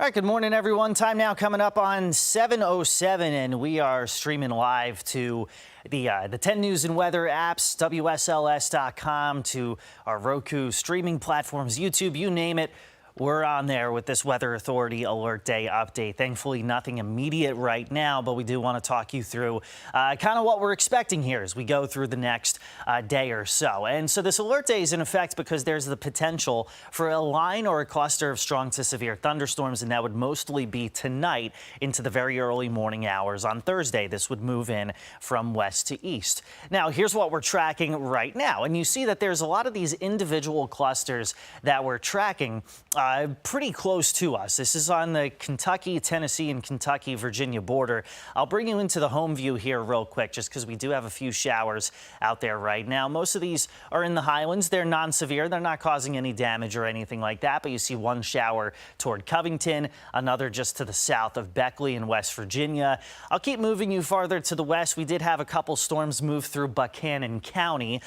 All right, good morning, everyone. Time now coming up on 7:07, and we are streaming live to the 10 News and Weather apps, WSLS.com, to our Roku streaming platforms, YouTube, you name it. We're on there with this Weather Authority Alert Day update. Thankfully, nothing immediate right now, but we do want to talk you through kind of what we're expecting here as we go through the next day or so. And so this alert day is in effect because there's the potential for a line or a cluster of strong to severe thunderstorms, and that would mostly be tonight into the very early morning hours. On Thursday, this would move in from west to east. Now, here's what we're tracking right now. And you see that there's a lot of these individual clusters that we're tracking pretty close to us. This is on the Kentucky, Tennessee, and Kentucky, Virginia border. I'll bring you into the home view here real quick, just because we do have a few showers out there right now. Most of these are in the highlands. They're non-severe. They're not causing any damage or anything like that, but you see one shower toward Covington, another just to the south of Beckley in West Virginia. I'll keep moving you farther to the west. We did have a couple storms move through Buchanan County,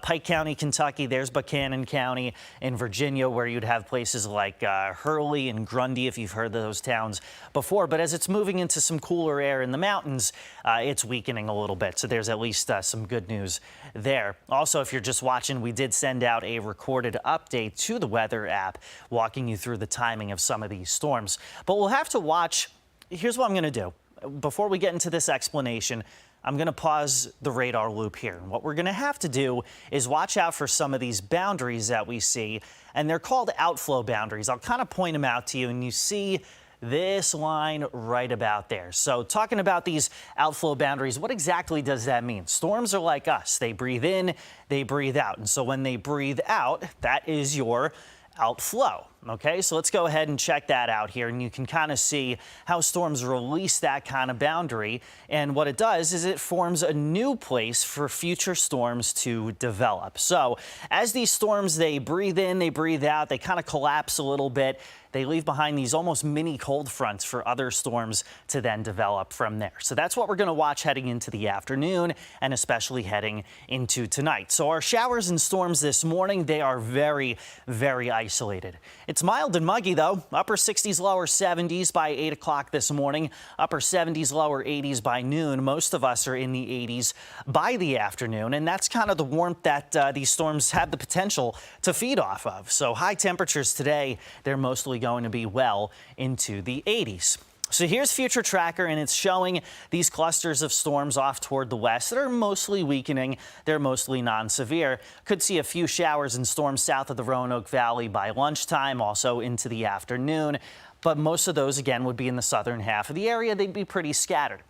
Pike County, Kentucky. There's Buchanan County in Virginia, where you'd have places like Hurley and Grundy, if you've heard of those towns before. But as it's moving into some cooler air in the mountains, it's weakening a little bit. So there's at least some good news there. Also, if you're just watching, we did send out a recorded update to the weather app, walking you through the timing of some of these storms. But we'll have to watch. Here's what I'm going to do. Before we get into this explanation, I'm going to pause the radar loop here. And what we're going to have to do is watch out for some of these boundaries that we see, and they're called outflow boundaries. I'll kind of point them out to you, and you see this line right about there. So talking about these outflow boundaries, what exactly does that mean? Storms are like us. They breathe in, they breathe out. And so when they breathe out, that is your outflow. Okay, so let's go ahead and check that out here, and you can kind of see how storms release that kind of boundary. And what it does is it forms a new place for future storms to develop. So as these storms, they breathe in, they breathe out, they kind of collapse a little bit. They leave behind these almost mini cold fronts for other storms to then develop from there. So that's what we're going to watch heading into the afternoon, and especially heading into tonight. So our showers and storms this morning, they are very, very isolated. It's mild and muggy, though. Upper 60s, lower 70s by 8 o'clock this morning. Upper 70s, lower 80s by noon. Most of us are in the 80s by the afternoon, and that's kind of the warmth that these storms have the potential to feed off of. So high temperatures today, they're mostly going to be well into the 80s. So here's Future Tracker, and it's showing these clusters of storms off toward the west that are mostly weakening. They're mostly non-severe. Could see a few showers and storms south of the Roanoke Valley by lunchtime, also into the afternoon. But most of those, again, would be in the southern half of the area. They'd be pretty scattered.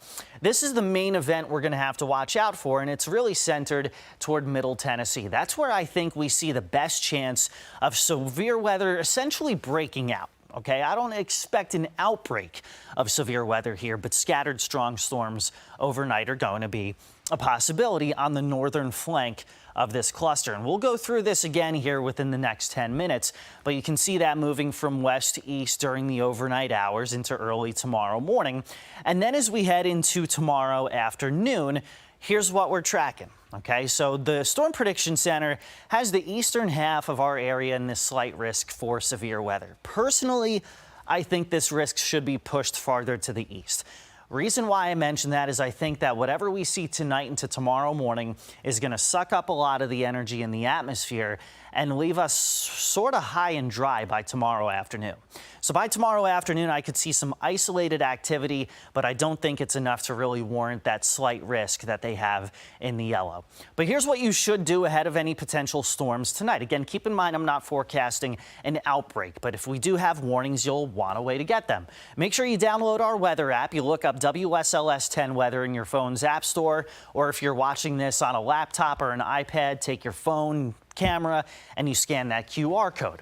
This is the main event we're going to have to watch out for, and it's really centered toward Middle Tennessee. That's where I think we see the best chance of severe weather essentially breaking out. Okay, I don't expect an outbreak of severe weather here, but scattered strong storms overnight are going to be a possibility on the northern flank of this cluster. And we'll go through this again here within the next 10 minutes, but you can see that moving from west to east during the overnight hours into early tomorrow morning. And then as we head into tomorrow afternoon, here's what we're tracking. Okay, so the Storm Prediction Center has the eastern half of our area in this slight risk for severe weather. Personally, I think this risk should be pushed farther to the east. Reason why I mention that is I think that whatever we see tonight into tomorrow morning is going to suck up a lot of the energy in the atmosphere and leave us sort of high and dry by tomorrow afternoon. So by tomorrow afternoon, I could see some isolated activity, but I don't think it's enough to really warrant that slight risk that they have in the yellow. But here's what you should do ahead of any potential storms tonight. Again, keep in mind, I'm not forecasting an outbreak, but if we do have warnings, you'll want a way to get them. Make sure you download our weather app. You look up WSLS 10 weather in your phone's app store, or if you're watching this on a laptop or an iPad, take your phone, camera, and you scan that QR code.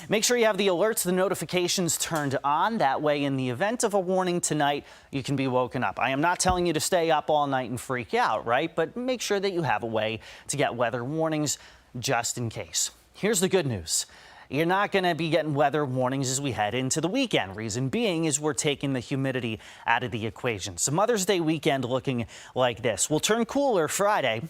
Make sure you have the alerts, the notifications turned on. That way, in the event of a warning tonight, you can be woken up. I am not telling you to stay up all night and freak out, right? But make sure that you have a way to get weather warnings just in case. Here's the good news. You're not going to be getting weather warnings as we head into the weekend. Reason being is we're taking the humidity out of the equation. So Mother's Day weekend looking like this. We'll turn cooler Friday.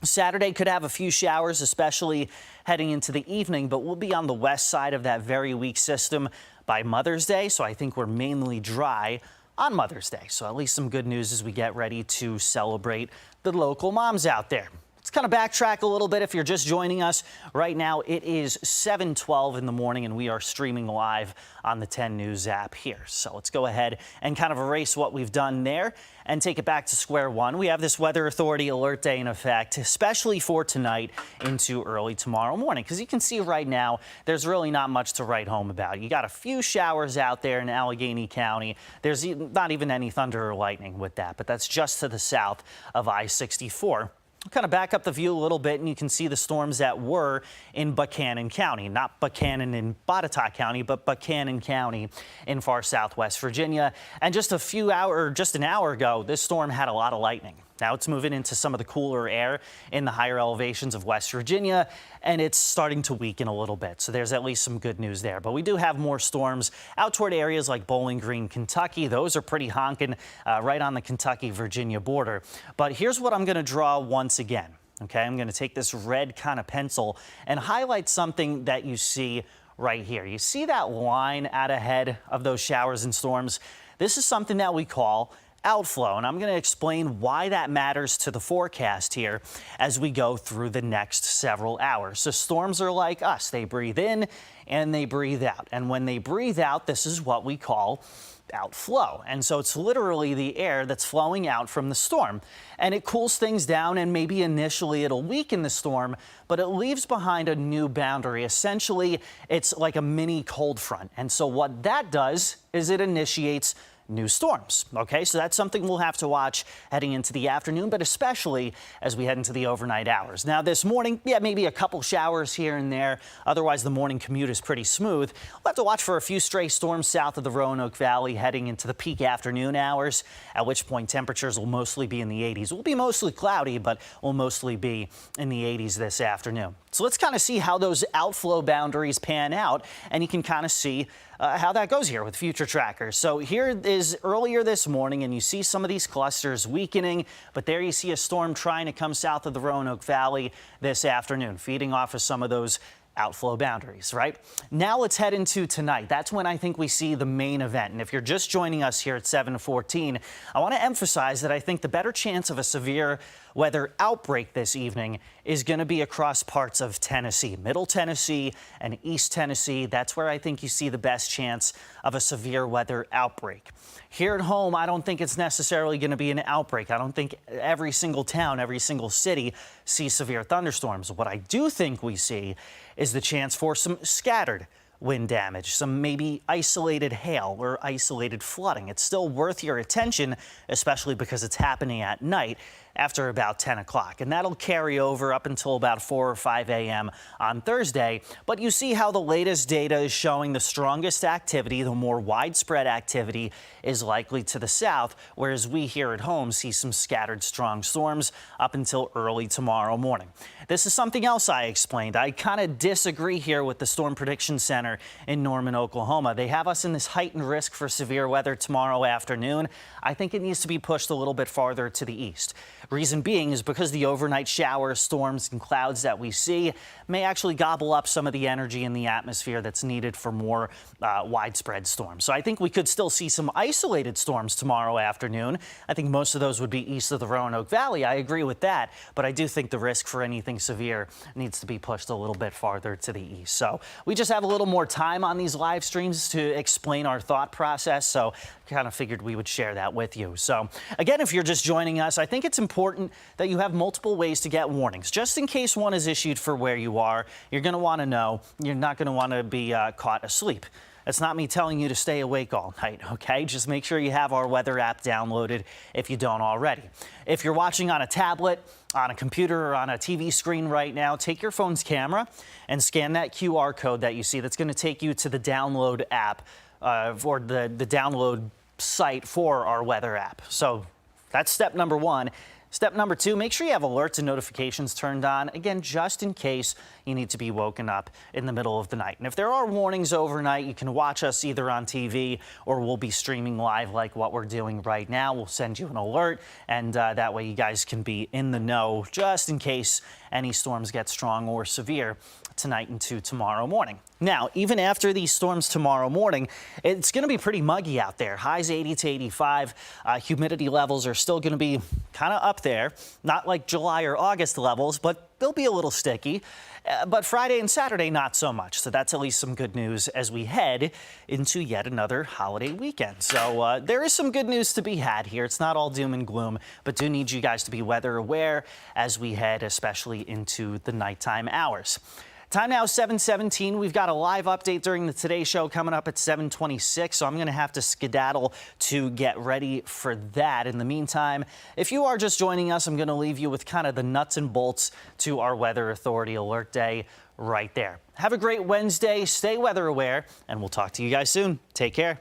Saturday could have a few showers, especially heading into the evening, but we'll be on the west side of that very weak system. by Mother's Day. So I think we're mainly dry on Mother's Day. So at least some good news as we get ready to celebrate the local moms out there. Let's kind of backtrack a little bit. If you're just joining us right now, it is 7:12 in the morning and we are streaming live on the 10 News app here. So let's go ahead and kind of erase what we've done there and take it back to square one. We have this Weather Authority alert day in effect, especially for tonight into early tomorrow morning, because you can see right now there's really not much to write home about. You got a few showers out there in Allegheny County. There's not even any thunder or lightning with that, but that's just to the south of I-64. Kind of back up the view a little bit and you can see the storms that were in Buchanan County, not Buchanan in Botetourt County, but Buchanan County in far southwest Virginia. And just an hour ago, this storm had a lot of lightning. Now it's moving into some of the cooler air in the higher elevations of West Virginia, and it's starting to weaken a little bit. So there's at least some good news there. But we do have more storms out toward areas like Bowling Green, Kentucky. Those are pretty honking right on the Kentucky-Virginia border. But here's what I'm going to draw once again. Okay, I'm going to take this red kind of pencil and highlight something that you see right here. You see that line out ahead of those showers and storms? This is something that we call outflow, and I'm going to explain why that matters to the forecast here as we go through the next several hours. So storms are like us. They breathe in and they breathe out. And when they breathe out, this is what we call outflow. And so it's literally the air that's flowing out from the storm, and it cools things down, and maybe initially it'll weaken the storm, but it leaves behind a new boundary. Essentially, it's like a mini cold front. And so what that does is it initiates new storms. Okay, so that's something we'll have to watch heading into the afternoon, but especially as we head into the overnight hours. Now this morning, yeah, maybe a couple showers here and there. Otherwise, the morning commute is pretty smooth. We'll have to watch for a few stray storms south of the Roanoke Valley heading into the peak afternoon hours, at which point temperatures will mostly be in the 80s. We'll be mostly cloudy, but we'll mostly be in the 80s this afternoon. So let's kind of see how those outflow boundaries pan out, and you can kind of see how that goes here with future trackers. So here is earlier this morning, and you see some of these clusters weakening, but there you see a storm trying to come south of the Roanoke Valley this afternoon, feeding off of some of those outflow boundaries, right? Now let's head into tonight. That's when I think we see the main event. And if you're just joining us here at 7:14, I want to emphasize that I think the better chance of a severe weather outbreak this evening is going to be across parts of Tennessee, Middle Tennessee and East Tennessee. That's where I think you see the best chance of a severe weather outbreak. Here at home, I don't think it's necessarily going to be an outbreak. I don't think every single town, every single city sees severe thunderstorms. What I do think we see is the chance for some scattered wind damage, some maybe isolated hail or isolated flooding. It's still worth your attention, especially because it's happening at night after about 10 o'clock. And that'll carry over up until about 4 or 5 a.m. on Thursday. But you see how the latest data is showing the strongest activity, the more widespread activity is likely to the south, whereas we here at home see some scattered strong storms up until early tomorrow morning. This is something else I explained. I kind of disagree here with the Storm Prediction Center in Norman, Oklahoma. They have us in this heightened risk for severe weather tomorrow afternoon. I think it needs to be pushed a little bit farther to the east. Reason being is because the overnight showers, storms, and clouds that we see may actually gobble up some of the energy in the atmosphere that's needed for more widespread storms. So I think we could still see some isolated storms tomorrow afternoon. I think most of those would be east of the Roanoke Valley. I agree with that, but I do think the risk for anything severe needs to be pushed a little bit farther to the east. So we just have a little more time on these live streams to explain our thought process. So kind of figured we would share that with you. So again, if you're just joining us, I think it's important that you have multiple ways to get warnings. Just in case one is issued for where you are, you're going to want to know. You're not going to want to be caught asleep. It's not me telling you to stay awake all night, okay? Just make sure you have our weather app downloaded if you don't already. If you're watching on a tablet, on a computer, or on a TV screen right now, take your phone's camera and scan that QR code that you see. That's going to take you to the download app or the download site for our weather app. So that's step number one. Step number two, make sure you have alerts and notifications turned on, again, just in case you need to be woken up in the middle of the night. And if there are warnings overnight, you can watch us either on TV or we'll be streaming live like what we're doing right now. We'll send you an alert, and that way you guys can be in the know just in case any storms get strong or severe tonight into tomorrow morning. Now, even after these storms tomorrow morning, it's going to be pretty muggy out there. Highs 80 to 85. Humidity levels are still going to be kind of up there. Not like July or August levels, but they'll be a little sticky. But Friday and Saturday, not so much. So that's at least some good news as we head into yet another holiday weekend. So there is some good news to be had here. It's not all doom and gloom, but do need you guys to be weather aware as we head especially into the nighttime hours. Time now 7:17. We've got a live update during the Today Show coming up at 7:26, so I'm going to have to skedaddle to get ready for that. In the meantime, if you are just joining us, I'm going to leave you with kind of the nuts and bolts to our Weather Authority Alert Day right there. Have a great Wednesday. Stay weather aware, and we'll talk to you guys soon. Take care.